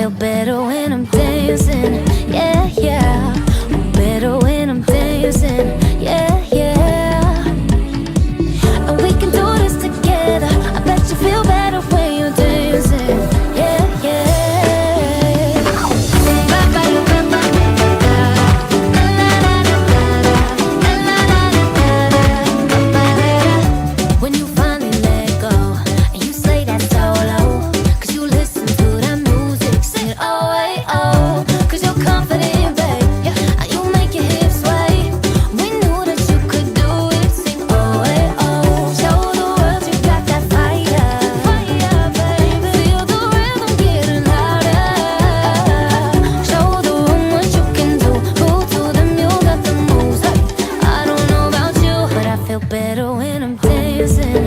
feel better when I'm dancing. Yeah, yeah. Better when I'm dancing. Yeah, yeah. And we can do this together. I bet you feel better when you're dancing. Yeah, yeah. When you finally let go and you say that solo, 'cause you listen to that music, sing it oh, hey, oh, 'cause you're confident, babe. You make your hips sway. We knew that you could do it, sing oh, hey, oh. Show the world you got that fire, fire, baby. Feel the rhythm getting louder. Show the room what you can do. Move to the music, got the moves. I don't know about you, but I feel better when I'm dancing.